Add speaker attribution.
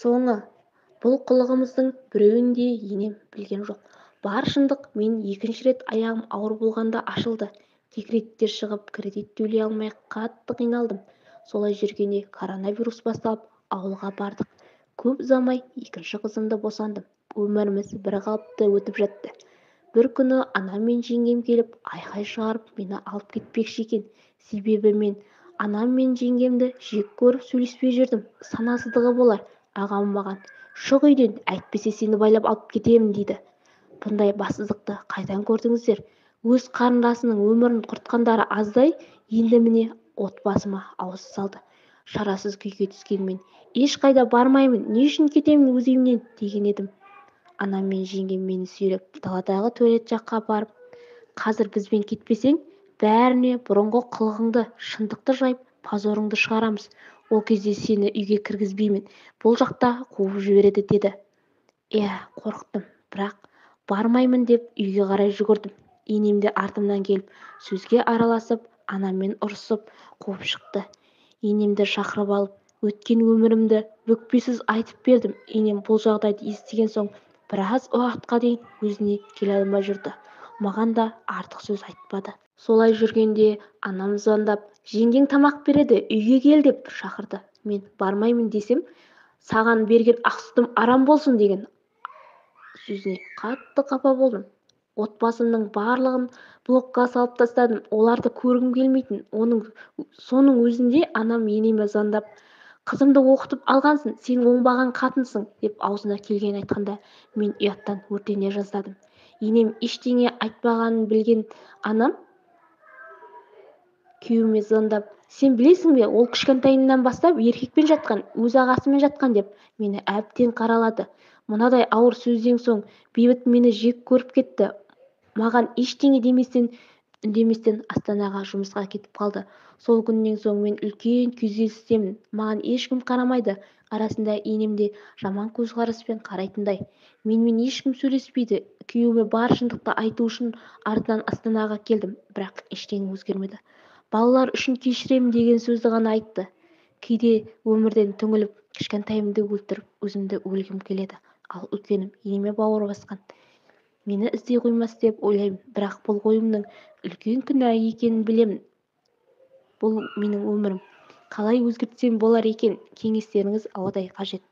Speaker 1: соңы. Бұл қылығымыздың біреуін де енем білген жоқ. Бар шындық мен екінші рет аяғым ауыр болғанда ашылды. Декреттер шығып, кредит төлей алмай қатты қиналдым. Солай жүргенде коронавирус басталып, ауылға бардық. Көп ұзамай екінші қызымды босандым. Өміріміз бір қалыпты өтіп жатты. Бір күні анам мен жеңгем келіп, айқай шығарып мені алып кетпекші екен. Себебі мен анам мен жеңгемді жек көріп сөйлеспей жүрдім. Санасыздығы болар. Ағам маған, шық үйден, әйтпесе сені байлап алып кетемін дейді. Бұндай бассыздықты қайдан көрдіңіздер? Өз қарындасының өмірін құртқандары аздай, енді міне отбасыма ауыз салды. Шарасыз күйге түскенмен, ешқайда бармаймын, не үшін кетемін өз үйімнен деген едім. Анам мен жеңгем мені сүйреп даладағы туалет жаққа барып, қазір бізбен кетпесең, бәріне бұрынғы қылығыңды, шындықты жайып, позорыңды шығарамыз. Ол кезде сені үйге кіргізбеймін, бұл жақта қуып жібереді деді. Қорықтым, бірақ бармаймын деп үйге қарай жүгірдім. Енем де артымнан келіп, сөзге араласып, анаммен ұрысып, қуып шықты. Енемді шақырып алып, өткен өмірімді бүкпесіз айтып бердім. Енем бұл жағдайды естіген соң, біраз уақытқа дейін өзіне келе алмай жүрді. Маған да артық сөз айтпады. Солай жүргенде анам звондап, жеңгең тамақ береді, үйге кел деп шақырды. Мен бармаймын десем, саған берген ақ сүтім арам болсын деген сөзіне қатты қапа болдым. Отбасымның барлығын блокқа салып тастадым. Оларды көргім келмейтін. Соның өзінде анам енеме звондап, қызымды оқытып алғансың, сен оңбаған қатынсың деп аузына келген айтқанда, мен ұяттан өртене жаздадым. Енем ештеңе айтпағанын білген анам күйеуіме звондап, сен білесің бе, ол кішкентайынан бастап еркекпен жатқан, өз ағасымен жатқан деп мені әбден қаралады. Мынадай ауыр сөзден соң бейбіт мені жек көріп кетті. Маған ештеңе үндеместен Астанаға жұмысқа кетіп қалды. Сол күннен соң мен үлкен күйзелістемін. Маған ешкім қарамайды. Арасында енем де жаман көзқараспен қарайтындай. Менімен ешкім сөйлеспейді. Күйеуіме бар шындықты айту үшін артынан Астанаға келдім, бірақ ештеңе өзгермеді. Балалар үшін кешіремін деген сөзді ғана айтты. Кейде өмірден түңіліп, кішкентайымды өлтіріп, өзімді өлгім келеді. Ал үлкенім енеме бауыр басқан. Мені іздей қоймас деп ойлаймын, бірақ бұл ойымның үлкен күнә екенін білемін. Бұл менің өмірім. Қалай өзгертсем болар екен? Кеңестеріңіз ауадай қажет.